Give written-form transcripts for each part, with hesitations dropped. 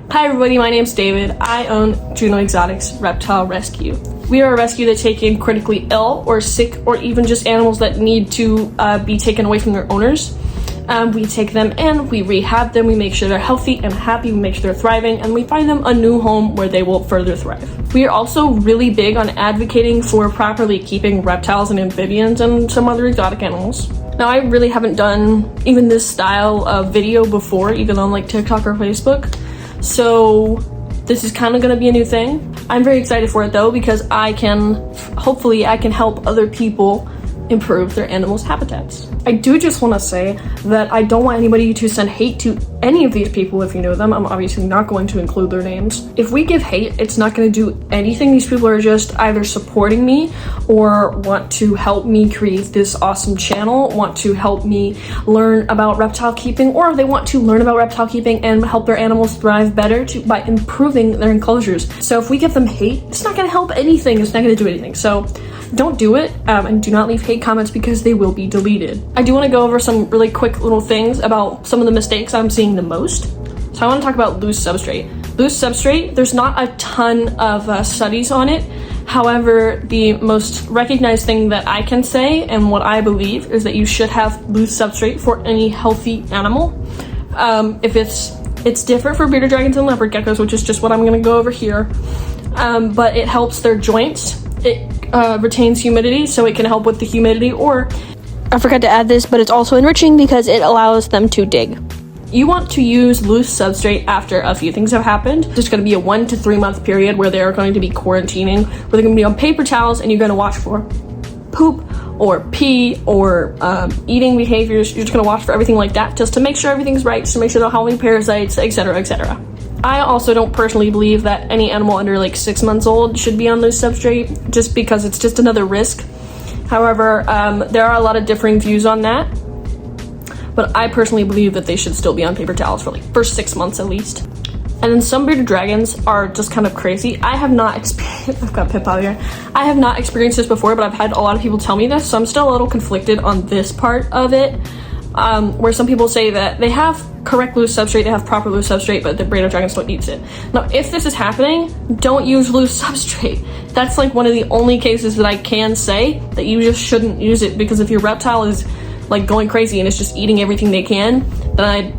Hi everybody, my name's David. I own Juno Exotics Reptile Rescue. We are a rescue that take in critically ill or sick or even just animals that need to be taken away from their owners. We take them in, we rehab them, we make sure they're healthy and happy, we make sure they're thriving, and we find them a new home where they will further thrive. We are also really big on advocating for properly keeping reptiles and amphibians and some other exotic animals. Now, I really haven't done even this style of video before, even on like TikTok or Facebook. So this is kind of going to be a new thing. I'm very excited for it though, because hopefully I can help other people improve their animals' habitats. I do just want to say that I don't want anybody to send hate to any of these people if you know them. I'm obviously not going to include their names. If we give hate, it's not going to do anything. These people are just either supporting me or want to help me create this awesome channel, want to help me learn about reptile keeping, or they want to learn about reptile keeping and help their animals thrive better by improving their enclosures. So if we give them hate, it's not going to help anything. It's not going to do anything. So don't do it, and do not leave hate comments because they will be deleted. I do want to go over some really quick little things about some of the mistakes I'm seeing the most. So I want to talk about loose substrate. Loose substrate, there's not a ton of studies on it. However, the most recognized thing that I can say and what I believe is that you should have loose substrate for any healthy animal. If it's different for bearded dragons and leopard geckos, which is just what I'm going to go over here, but it helps their joints. It retains humidity, so it can help with the humidity, or I forgot to add this, but it's also enriching because it allows them to dig. You want to use loose substrate after a few things have happened. There's going to be a 1 to 3 month period where they're going to be quarantining, where they're going to be on paper towels, and you're going to watch for poop or pee or eating behaviors. You're just going to watch for everything like that, just to make sure everything's right, just to make sure they're having parasites, etc., etc. I also don't personally believe that any animal under like 6 months old should be on loose substrate, just because it's just another risk. However, there are a lot of differing views on that, but I personally believe that they should still be on paper towels for like first 6 months at least. And then some bearded dragons are just kind of crazy. I've got Pip out here. I have not experienced this before, but I've had a lot of people tell me this, so I'm still a little conflicted on this part of it, where some people say that they have correct loose substrate, they have proper loose substrate, but the bearded dragons don't use it. Now, if this is happening, don't use loose substrate. That's like one of the only cases that I can say that you just shouldn't use it, because if your reptile is like going crazy and it's just eating everything they can, then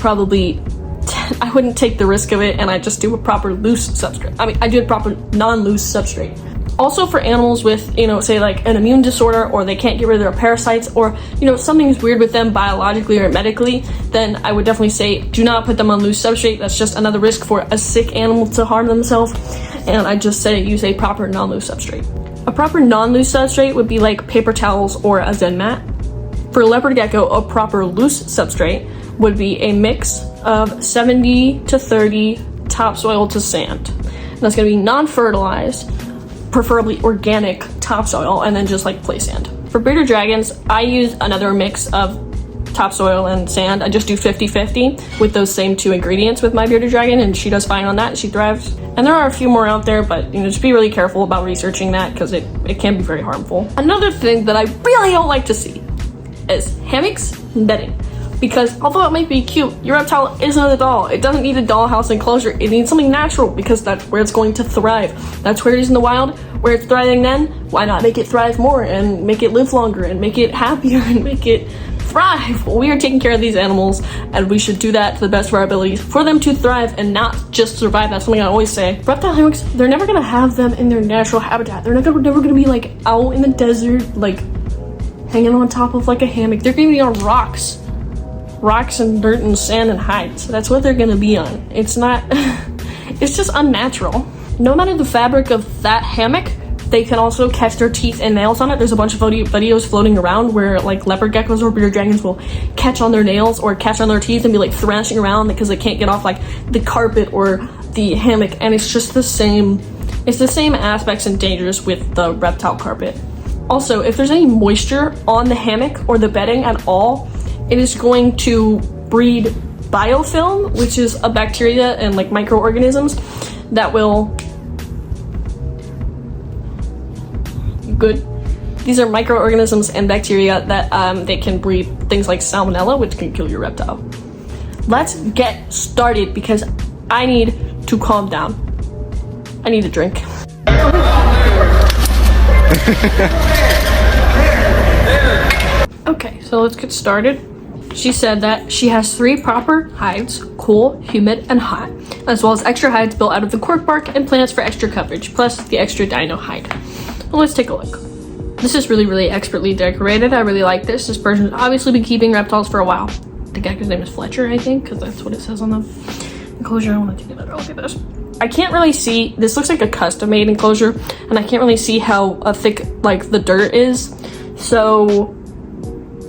I wouldn't take the risk of it, and I just do a proper loose substrate. I mean, I do a proper non-loose substrate. Also for animals with, say like an immune disorder, or they can't get rid of their parasites, or, something's weird with them biologically or medically, then I would definitely say do not put them on loose substrate. That's just another risk for a sick animal to harm themselves. And I just say use a proper non-loose substrate. A proper non-loose substrate would be like paper towels or a Zen mat. For leopard gecko, a proper loose substrate would be a mix of 70 to 30 topsoil to sand. And that's going to be non-fertilized, preferably organic topsoil, and then just like play sand. For bearded dragons, I use another mix of topsoil and sand. I just do 50-50 with those same two ingredients with my bearded dragon, and she does fine on that. She thrives. And there are a few more out there, but just be really careful about researching that, because it can be very harmful. Another thing that I really don't like to see is hammocks and bedding. Because although it might be cute, your reptile isn't a doll. It doesn't need a dollhouse enclosure. It needs something natural, because that's where it's going to thrive. That's where it is in the wild, where it's thriving then. Why not make it thrive more and make it live longer and make it happier and make it thrive? Well, we are taking care of these animals, and we should do that to the best of our abilities for them to thrive and not just survive. That's something I always say. Reptile hammocks, they're never gonna have them in their natural habitat. They're never gonna be like out in the desert, like hanging on top of like a hammock. They're gonna be on rocks and dirt and sand and hides. That's what they're gonna be on. It's not, it's just unnatural. No matter the fabric of that hammock, they can also catch their teeth and nails on it. There's a bunch of videos floating around where like leopard geckos or bearded dragons will catch on their nails or catch on their teeth and be like thrashing around because they can't get off like the carpet or the hammock. And it's just the same aspects and dangers with the reptile carpet. Also, if there's any moisture on the hammock or the bedding at all, it is going to breed biofilm, which is a bacteria and like microorganisms that will these are microorganisms and bacteria that they can breed things like salmonella, which can kill your reptile. Let's get started, because I need to calm down. I need a drink. Okay, so let's get started. She said that she has 3 proper hides: cool, humid, and hot, as well as extra hides built out of the cork bark and plants for extra coverage, plus the extra dino hide. Well, let's take a look. This is really, really expertly decorated. I really like this. This person's obviously been keeping reptiles for a while. The gecko's name is Fletcher, I think, because that's what it says on the enclosure. I want to take another look at this. I can't really see, this looks like a custom-made enclosure, and I can't really see how thick, like, the dirt is. So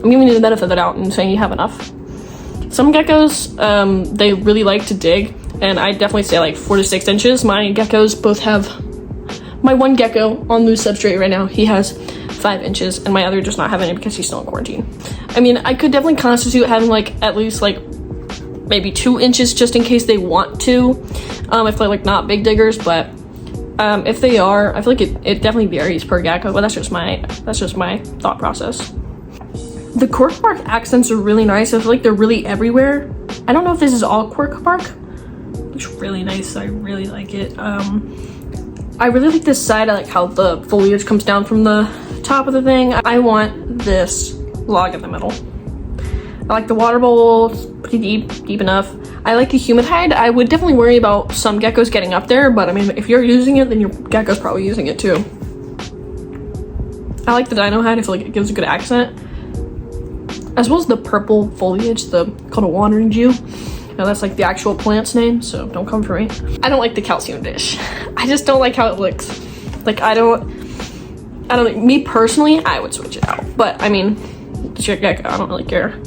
I'm giving you the benefit of the doubt and saying you have enough. Some geckos, they really like to dig, and I definitely say like 4 to 6 inches. My geckos both have, my one gecko on loose substrate right now, he has 5 inches, and my other does not have any because he's still in quarantine. I mean, I could definitely constitute having like at least like maybe 2 inches just in case they want to, if they're like not big diggers, but if they are, I feel like it definitely varies per gecko, but that's just my thought process. The cork bark accents are really nice. I feel like they're really everywhere. I don't know if this is all cork bark. Looks really nice. I really like it. I really like this side. I like how the foliage comes down from the top of the thing. I want this log in the middle. I like the water bowl. It's pretty deep enough. I like the humid hide. I would definitely worry about some geckos getting up there, but I mean, if you're using it, then your gecko's probably using it too. I like the dino hide. I feel like it gives a good accent, as well as the purple foliage, called a wandering jew. Now that's like the actual plant's name, so don't come for me. I don't like the calcium dish. I just don't like how it looks. Like I don't me personally, I would switch it out. But I mean, it's your gecko, I don't really care.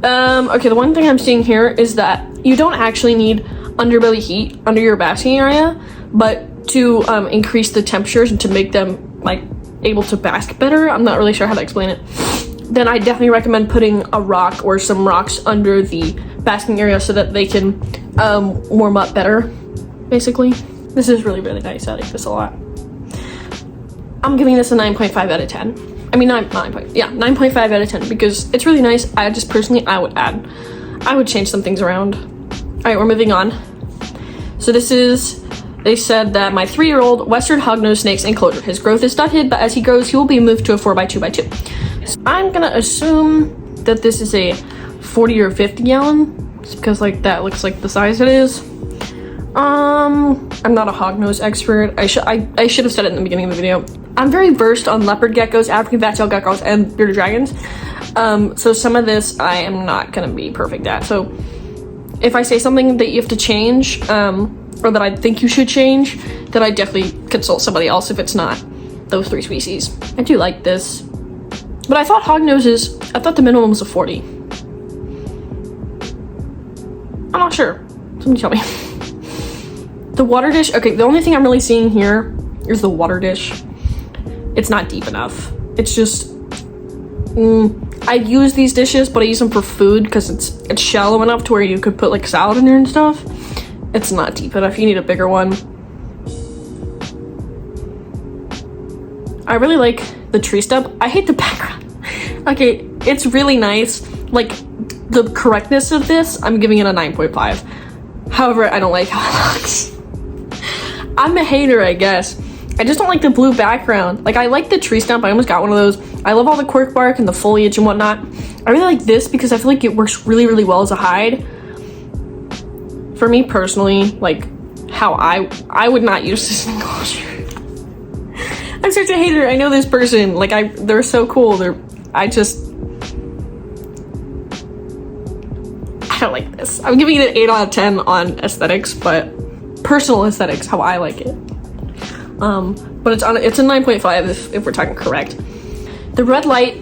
Okay, the one thing I'm seeing here is that you don't actually need underbelly heat under your basking area, but to increase the temperatures and to make them like able to bask better, I'm not really sure how to explain it, then I definitely recommend putting a rock or some rocks under the basking area so that they can warm up better, basically. This is really, really nice. I like this a lot. I'm giving this a 9.5 out of 10. I mean, 9.5 out of 10 because it's really nice. I just personally, I would change some things around. All right, we're moving on. So this is, they said that my 3-year-old Western hognose snake's enclosure. His growth is stunted, but as he grows, he will be moved to a 4x2x2. So I'm gonna assume that this is a 40 or 50 gallon, just because like that looks like the size it is. I'm not a hognose expert. I should have said it in the beginning of the video. I'm very versed on leopard geckos, African bat-tailed geckos, and bearded dragons. So some of this I am not gonna be perfect at. So if I say something that you have to change, or that I think you should change, then I definitely consult somebody else if it's not those 3 species. I do like this, but I thought I thought the minimum was a 40. I'm not sure. Somebody tell me. The water dish. Okay, the only thing I'm really seeing here is the water dish. It's not deep enough. It's just, I use these dishes, but I use them for food because it's shallow enough to where you could put like salad in there and stuff. It's not deep enough. You need a bigger one. I really like the tree stump. I hate the background. Okay, it's really nice. Like the correctness of this, I'm giving it a 9.5. However, I don't like how it looks. I'm a hater, I guess. I just don't like the blue background. Like I like the tree stump. I almost got one of those. I love all the cork bark and the foliage and whatnot. I really like this because I feel like it works really, really well as a hide. For me personally, like how I would not use this enclosure. I'm such a hater. I know this person. Like they're so cool. I don't like this. I'm giving it an 8 out of 10 on aesthetics, but personal aesthetics, how I like it. But it's a 9.5 if we're talking correct. The red light,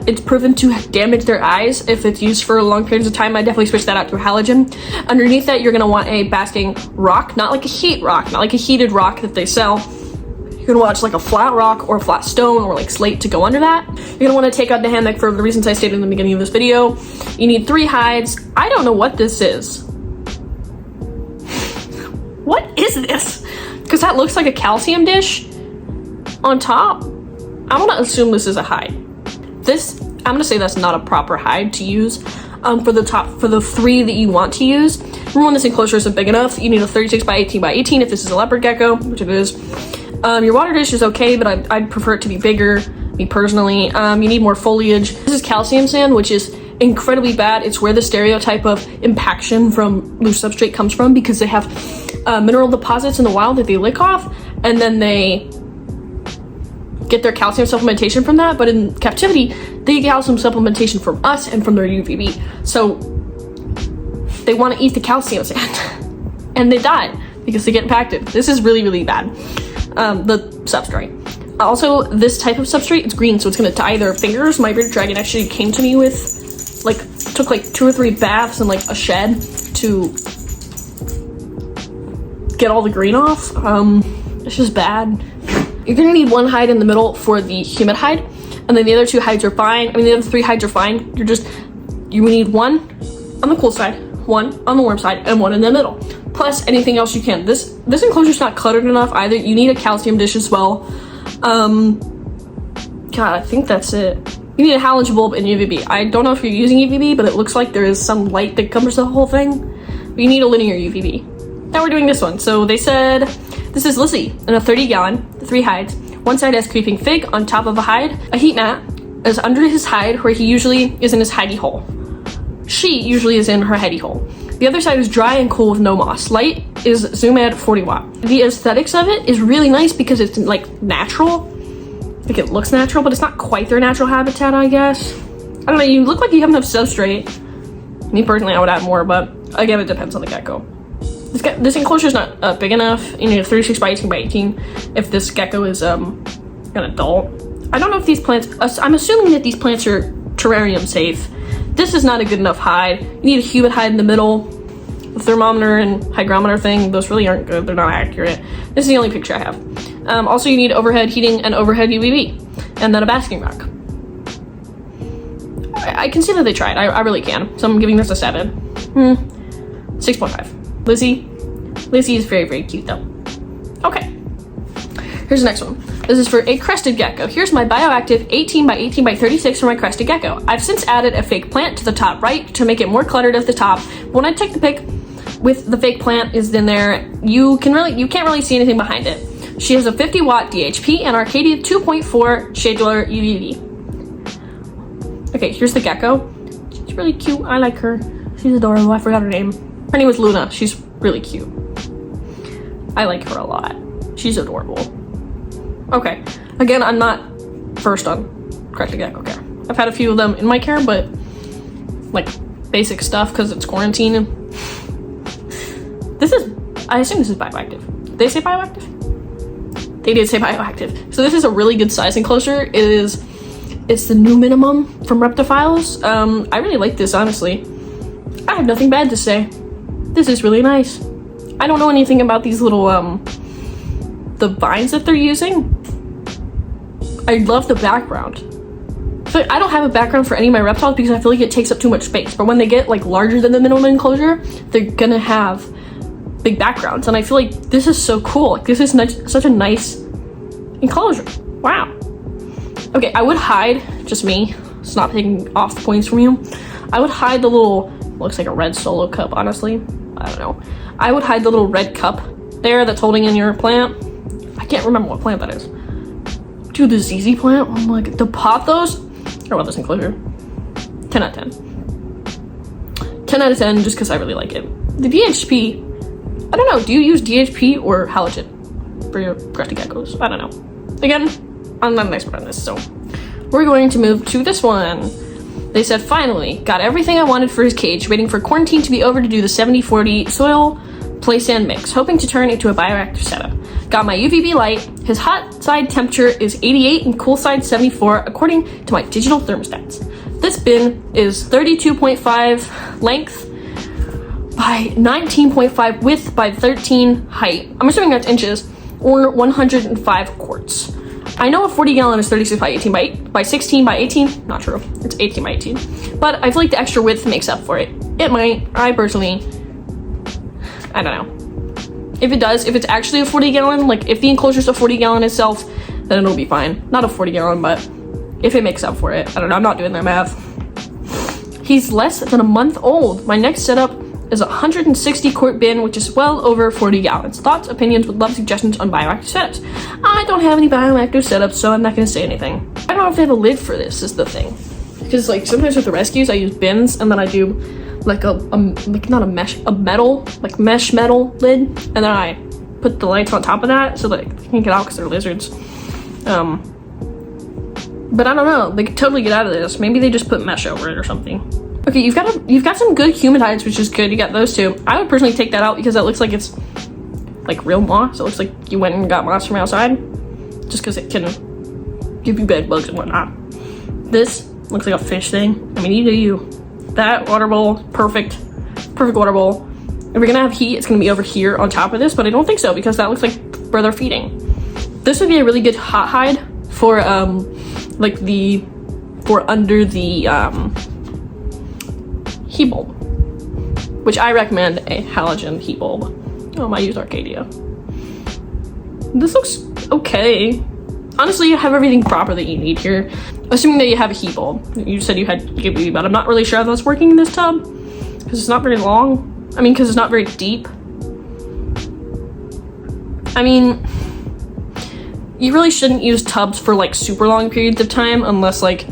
it's proven to damage their eyes if it's used for long periods of time. I definitely switch that out to a halogen. Underneath that, you're gonna want a basking rock, not like a heat rock, not like a heated rock that they sell. You're gonna want like a flat rock or a flat stone or like slate to go under that. You're gonna want to take out the hammock for the reasons I stated in the beginning of this video. You need 3 hides. I don't know what this is. What is this? Because that looks like a calcium dish on top. I'm gonna assume this is a hide. I'm gonna say that's not a proper hide to use for the 3 that you want to use. Remember, when this enclosure isn't big enough, you need a 36 by 18 by 18 if this is a leopard gecko, which it is. Your water dish is okay, but I'd prefer it to be bigger, me personally. You need more foliage. This is calcium sand, which is incredibly bad. It's where the stereotype of impaction from loose substrate comes from, because they have mineral deposits in the wild that they lick off, and then they get their calcium supplementation from that. But in captivity, they get calcium supplementation from us and from their UVB. So they want to eat the calcium sand and they die because they get impacted. This is really, really bad. The substrate. Also, this type of substrate, it's green, so it's gonna dye their fingers. My bearded dragon actually came to me with, like, took like 2 or 3 baths in like a shed to get all the green off. It's just bad. You're gonna need 1 hide in the middle for the humid hide, and then the other 2 hides are fine. I mean, the other 3 hides are fine. You need 1 on the cool side, 1 on the warm side, and 1 in the middle. Plus anything else you can. This enclosure's not cluttered enough either. You need a calcium dish as well. God, I think that's it. You need a halogen bulb and UVB. I don't know if you're using UVB, but it looks like there is some light that covers the whole thing. But you need a linear UVB. Now we're doing this one. So they said, this is Lizzie in a 30-gallon, 3 hides. One side has creeping fig on top of a hide. A heat mat is under his hide, where he usually is in his hidey hole. She usually is in her hidey hole. The other side is dry and cool with no moss. Light is Zoom Ad 40 watt. The aesthetics of it is really nice because it's like natural. Like, it looks natural, but it's not quite their natural habitat, I guess. I don't know, you look like you have enough substrate. Me personally, I would add more, but again, it depends on the gecko. This enclosure is not big enough. You need a 36 by 18 by 18 if this gecko is an adult. I don't know if these plants, I'm assuming that these plants are terrarium safe. This is not a good enough hide. You need a humid hide in the middle. The thermometer and hygrometer thing, those really aren't good. They're not accurate. This is the only picture I have. Also, you need overhead heating and overhead UVB, and then a basking rock. I can see that they tried. I really can. So I'm giving this a 7. 6.5. Lizzie is very, very cute though. Okay. Here's the next one. This is for a crested gecko. Here's my bioactive 18 by 18 by 36 for my crested gecko. I've since added a fake plant to the top right to make it more cluttered at the top. When I take the pic with the fake plant is in there, you can't really see anything behind it. She has a 50 watt DHP and Arcadia 2.4 shadular UVB. Okay, here's the gecko. She's really cute. I like her. She's adorable. I forgot her name. Her name was Luna. She's really cute. I like her a lot. She's adorable. Okay, again, I'm not first on crested gecko care. I've had a few of them in my care, but like basic stuff because it's quarantine. I assume this is bioactive. Did they say bioactive? They did say bioactive. So this is a really good size enclosure. It's the new minimum from Reptiles. I really like this, honestly. I have nothing bad to say. This is really nice. I don't know anything about these little the vines that they're using. I love the background. So I don't have a background for any of my reptiles because I feel like it takes up too much space. But when they get like larger than the minimum enclosure, they're gonna have big backgrounds. And I feel like this is so cool. Like, this is such a nice enclosure. Wow. Okay, I would hide, just me, it's not taking off the points from you. I would hide the little, looks like a red solo cup, honestly. I don't know. I would hide the little red cup there that's holding in your plant. I can't remember what plant that is. Dude, the ZZ plant, I'm like, to pop those, I love this enclosure. 10 out of 10. 10 out of 10 just because I really like it. The DHP, I don't know, do you use DHP or halogen for your crested geckos? I don't know. Again, I'm not an expert on this, so we're going to move to this one. They said, finally, got everything I wanted for his cage, waiting for quarantine to be over to do the 70-40 soil play sand mix, hoping to turn into a bioactive setup. Got my UVB light. His hot side temperature is 88 and cool side 74 according to my digital thermostats. This bin is 32.5 length by 19.5 width by 13 height. I'm assuming that's inches, or 105 quarts. I know a 40 gallon is 36 by 18 by 16 by 18. Not true. It's 18 by 18. But I feel like the extra width makes up for it. It might. I personally, I don't know. If it does, if it's actually a 40 gallon, like if the enclosure's a 40 gallon itself, then it'll be fine. Not a 40 gallon, but if it makes up for it. I don't know. I'm not doing that math. He's less than a month old. My next setup is a 160 quart bin, which is well over 40 gallons. Thoughts, opinions, would love suggestions on bioactive setups. I don't have any bioactive setups, so I'm not going to say anything. I don't know if they have a lid for this, is the thing. Because like sometimes with the rescues, I use bins, and then I do like like not a mesh, a metal, like mesh metal lid, and then I put the lights on top of that so that they can't get out because they're lizards. But I don't know, they could totally get out of this. Maybe they just put mesh over it or something. Okay, you've got some good humidhides, which is good. You got those two. I would personally take that out because that looks like it's like real moss. It looks like you went and got moss from outside, just because it can give you bed bugs and whatnot. This looks like a fish thing. I mean, you do you. That water bowl, perfect water bowl. If we're gonna have heat, it's gonna be over here on top of this, but I don't think so because that looks like where they're feeding. This would be a really good hot hide for like for under the heat bulb, which I recommend a halogen heat bulb. Oh, I use Arcadia. This looks okay. Honestly, you have everything proper that you need here. Assuming that you have a heat bulb. You said you had UVB, but I'm not really sure how that's working in this tub because it's not very long. I mean, because it's not very deep. I mean, you really shouldn't use tubs for like super long periods of time unless like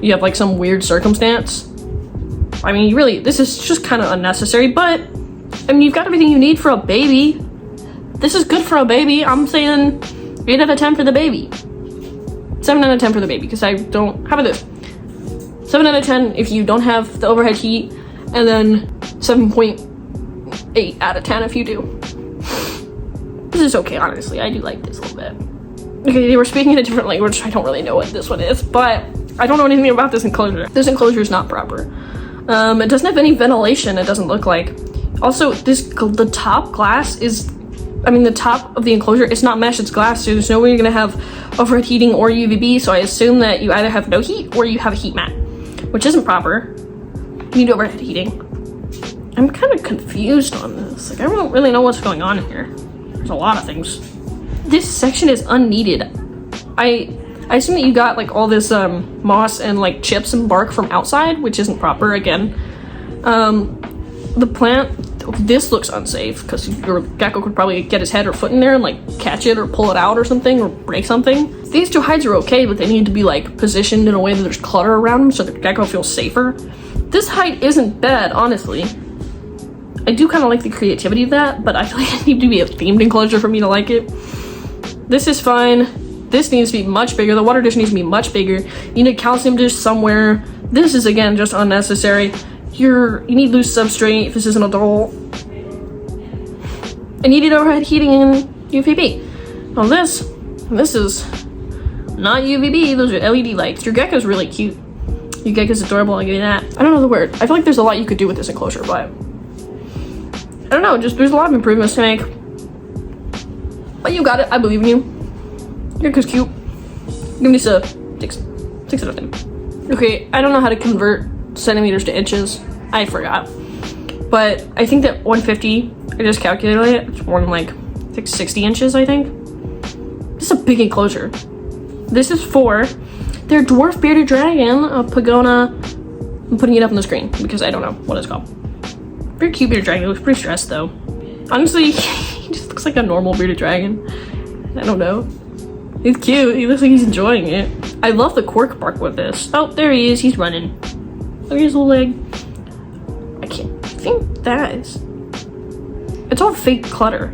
you have like some weird circumstance. I mean, this is just kind of unnecessary, but I mean, you've got everything you need for a baby. This is good for a baby. I'm saying 8 out of 10 for the baby. 7 out of 10 for the baby, because I don't, how about this? 7 out of 10 if you don't have the overhead heat, and then 7.8 out of 10 if you do. This is okay, honestly. I do like this a little bit. Okay, they were speaking in a different language. I don't really know what this one is, but I don't know anything about this enclosure. This enclosure is not proper. It doesn't have any ventilation, it doesn't look like. Also, the top glass is, the top of the enclosure, it's not mesh, it's glass, so there's no way you're gonna have overhead heating or UVB, so I assume that you either have no heat or you have a heat mat, which isn't proper. You need overhead heating. I'm kind of confused on this. Like, I don't really know what's going on here. There's a lot of things. This section is unneeded. I assume that you got like all this moss and like chips and bark from outside, which isn't proper again. The plant, this looks unsafe because your gecko could probably get his head or foot in there and like catch it or pull it out or something or break something. These two hides are okay, but they need to be like positioned in a way that there's clutter around them so the gecko feels safer. This hide isn't bad, honestly. I do kind of like the creativity of that, but I feel like it needs to be a themed enclosure for me to like it. This is fine. This needs to be much bigger. The water dish needs to be much bigger. You need a calcium dish somewhere. This is, again, just unnecessary. You need loose substrate if this is an adult. And you need overhead heating and UVB. Now this is not UVB. Those are LED lights. Your gecko's really cute. Your gecko's adorable, I'll give you that. I don't know the word. I feel like there's a lot you could do with this enclosure, but I don't know, just there's a lot of improvements to make. But you got it, I believe in you. Your gecko's cute. Give me this a 6 out of 10. Okay, I don't know how to convert centimeters to inches. I forgot. But I think that 150, I just calculated it, it's more than like 60 inches, I think. This is a big enclosure. This is for their dwarf bearded dragon, a Pagona. I'm putting it up on the screen because I don't know what it's called. Very cute bearded dragon. He looks pretty stressed though. Honestly, he just looks like a normal bearded dragon. I don't know. He's cute. He looks like he's enjoying it. I love the cork bark with this. Oh, there he is. He's running. Look at his little leg. I think that is... It's all fake clutter.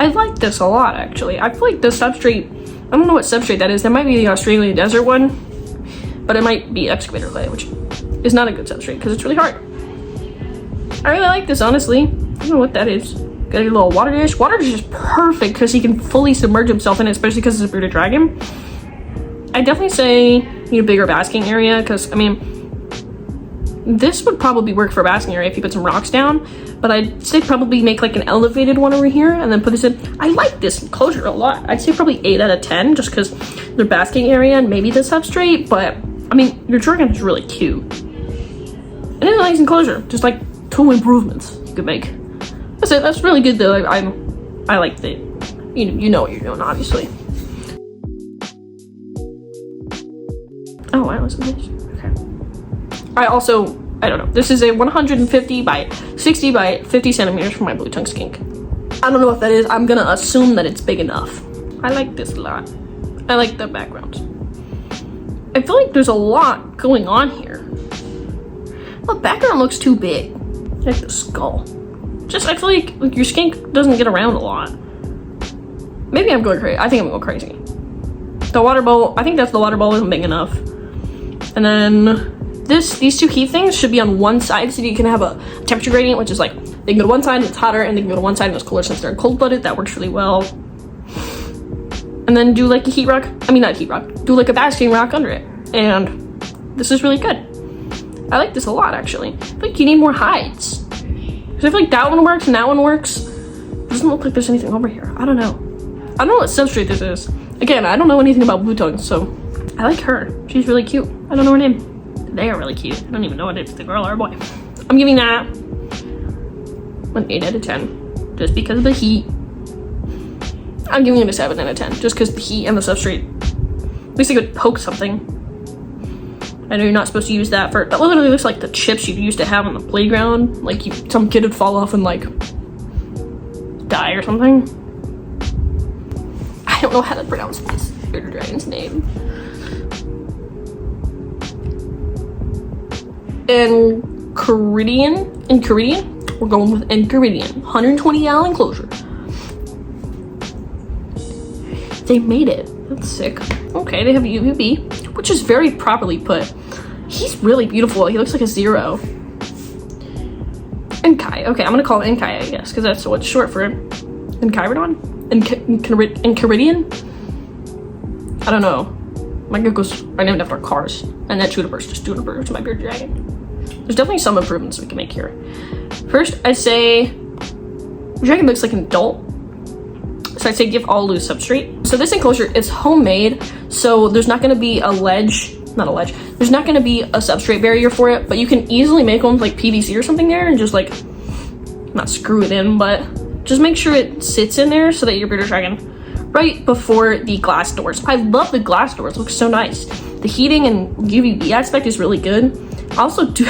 I like this a lot, actually. I feel like the substrate... I don't know what substrate that is. That might be the Australian desert one. But it might be excavator clay, which is not a good substrate because it's really hard. I really like this, honestly. I don't know what that is. Got a little water dish. Water dish is perfect because he can fully submerge himself in it, especially because it's a bearded dragon. I definitely say you need a bigger basking area because, this would probably work for a basking area if you put some rocks down, but I'd say probably make like an elevated one over here and then put this in. I like this enclosure a lot. I'd say probably 8 out of 10 just because their basking area and maybe the substrate, but your dragon is really cute. And it's a nice enclosure, just like 2 improvements you could make. That's it. That's really good though. I like the, you know what you're doing, obviously. Oh, I listen to this. Okay. I also I don't know. This is a 150 by 60 by 50 centimeters for my blue tongue skink. I don't know what that is. I'm gonna assume that it's big enough. I like this a lot. I like the background. I feel like there's a lot going on here. The background looks too big. I like the skull. Just, I feel like your skink doesn't get around a lot. Maybe I'm going crazy. I think I'm going crazy. The water bowl, I think that's the water bowl isn't big enough. And then these two heat things should be on one side so you can have a temperature gradient, which is like, they can go to one side and it's hotter, and they can go to one side and it's cooler since they're cold-blooded. That works really well. And then do like a heat rock, I mean not heat rock, do like a basking rock under it. And this is really good. I like this a lot actually. I feel like you need more hides. Because I feel like that one works and that one works. It doesn't look like there's anything over here. I don't know. I don't know what substrate this is. Again, I don't know anything about blue tongues, so I like her. She's really cute. I don't know her name. They are really cute. I don't even know if it's a girl or a boy. I'm giving that an 8 out of 10. Just because of the heat. I'm giving it a 7 out of 10. Just because the heat and the substrate. At least I could poke something. I know you're not supposed to use that for, that literally looks like the chips you used to have on the playground. Like some kid would fall off and like die or something. I don't know how to pronounce this bearded dragon's name. Enchiridion? We're going with Enchiridion. 120 gallon enclosure. They made it. That's sick. Okay, they have UVB, which is very properly put. He's really beautiful. He looks like a 0. Enkai. Okay, I'm gonna call it Enkai, I guess, because that's what's short for Enchiridion? Enchiridion? I don't know. My geckos are named after cars, and that Juniper's just Juniper to my bearded dragon. There's definitely some improvements we can make here. First, I'd say the dragon looks like an adult. So I'd say give all loose substrate. So this enclosure is homemade, so there's not gonna be a ledge, not a ledge, there's not gonna be a substrate barrier for it, but you can easily make one with like PVC or something there and just like, not screw it in, but just make sure it sits in there so that your bearded dragon, right before the glass doors. I love the glass doors, it looks so nice. The heating and UVB aspect is really good. I also do,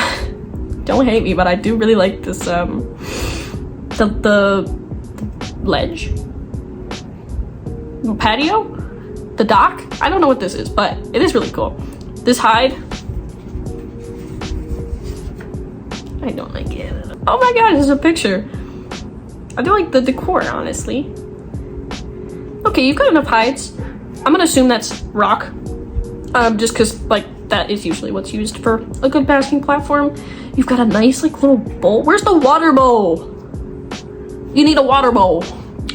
don't hate me, but I do really like this, the ledge. Patio, the dock. I don't know what this is, but it is really cool. This hide, I don't like it. Oh my god, there's a picture. I do like the decor, honestly. Okay, you've got enough hides. I'm gonna assume that's rock, just because like that is usually what's used for a good basking platform. You've got a nice like little bowl. Where's the water bowl? You need a water bowl.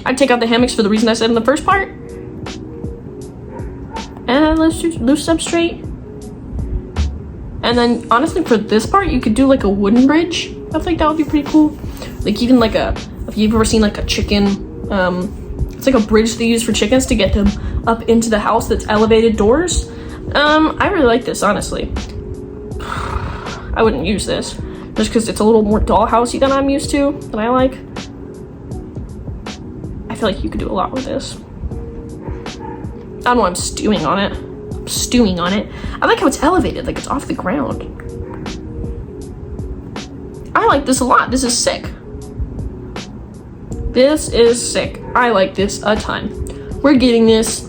I'd take out the hammocks for the reason I said in the first part. And let's do loose substrate. And then honestly for this part, you could do like a wooden bridge. I think that would be pretty cool. Like even like if you've ever seen like a chicken, it's like a bridge they use for chickens to get them up into the house that's elevated doors. I really like this, honestly. I wouldn't use this just because it's a little more dollhousey than I'm used to, than I like. I feel like you could do a lot with this. I don't know, I'm stewing on it. I like how it's elevated, like it's off the ground. I like this a lot. This is sick. This is sick. I like this a ton. We're getting this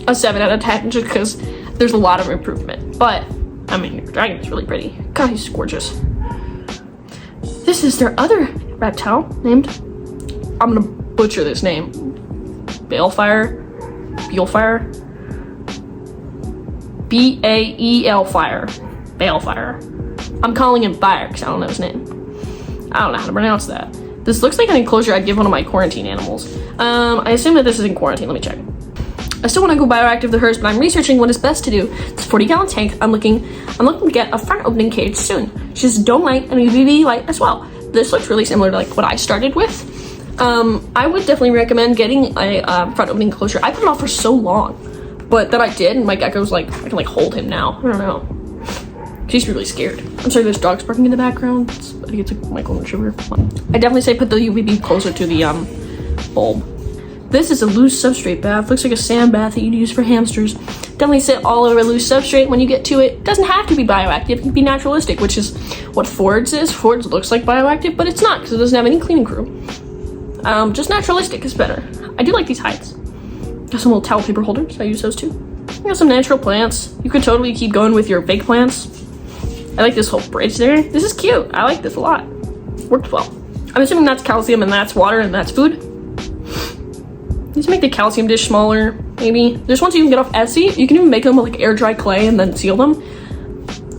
a 7 out of 10 just because there's a lot of improvement. But, I mean, your dragon is really pretty. God, he's gorgeous. This is their other reptile named, I'm gonna butcher this name, Balefire, B-A-E-L-Fire, Balefire. I'm calling him Fire because I don't know his name. I don't know how to pronounce that. This looks like an enclosure I'd give one of my quarantine animals. I assume that this is in quarantine. Let me check. I still want to go bioactive the hers, but I'm researching what is best to do. It's a 40-gallon tank. I'm looking to get a front opening cage soon. She has dome light and UVB light as well. This looks really similar to like what I started with. I would definitely recommend getting a front opening enclosure. I put it off for so long, but then I did, and my gecko's like, I can like hold him now. I don't know. She's really scared. I'm sorry, there's dogs barking in the background. I think it's like my golden retriever. I definitely say put the UVB closer to the bulb. This is a loose substrate bath. Looks like a sand bath that you'd use for hamsters. definitely sit all over loose substrate when you get to it. It doesn't have to be bioactive, it can be naturalistic, which is what Ford's is. Ford's looks like bioactive, but it's not because it doesn't have any cleaning crew. Just naturalistic is better. I do like these hides. Got some little towel paper holders, I use those too. You got some natural plants. You could totally keep going with your fake plants. I like this whole bridge there. This is cute. I like this a lot. Worked well. I'm assuming that's calcium and that's water and that's food. Just make the calcium dish smaller, maybe. There's ones you can get off Etsy. You can even make them with like air dry clay and then seal them.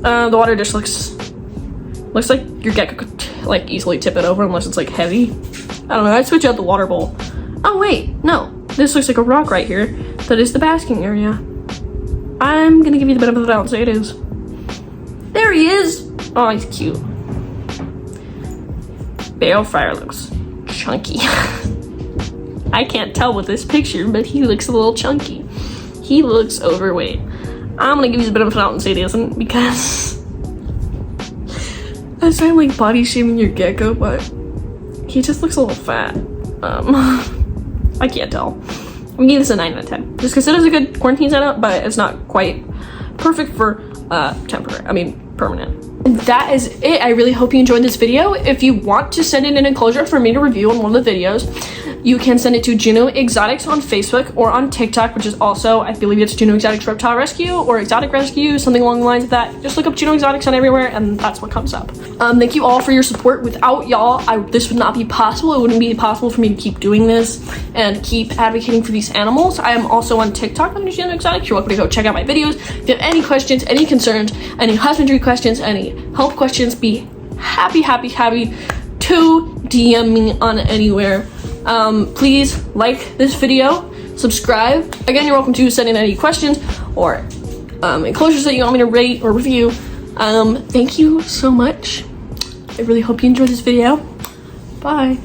The water dish looks like your gecko could like easily tip it over unless it's like heavy. I don't know, I'd switch out the water bowl. Oh wait, no. This looks like a rock right here. That is the basking area. I'm gonna give you the benefit of the doubt and say it is. There he is. Oh, he's cute. Balefire looks chunky. I can't tell with this picture, but he looks a little chunky. He looks overweight. I'm gonna give you the benefit of the doubt and say it isn't because I sound like body shaming your gecko, but he just looks a little fat. I can't tell. I'm gonna give this a 9 out of 10. Just because it is a good quarantine setup, but it's not quite perfect for permanent. And that is it. I really hope you enjoyed this video. If you want to send in an enclosure for me to review on one of the videos, you can send it to Juno Exotics on Facebook or on TikTok, which is also, I believe it's Juno Exotics Reptile Rescue or Exotic Rescue, something along the lines of that. Just look up Juno Exotics on everywhere and that's what comes up. Thank you all for your support. Without y'all, this would not be possible. It wouldn't be possible for me to keep doing this and keep advocating for these animals. I am also on TikTok under Juno Exotics. You're welcome to go check out my videos. If you have any questions, any concerns, any husbandry questions, any health questions, be happy to DM me on anywhere. Please like this video, subscribe. Again, you're welcome to send in any questions or enclosures that you want me to rate or review. Thank you so much. I really hope you enjoyed this video. Bye.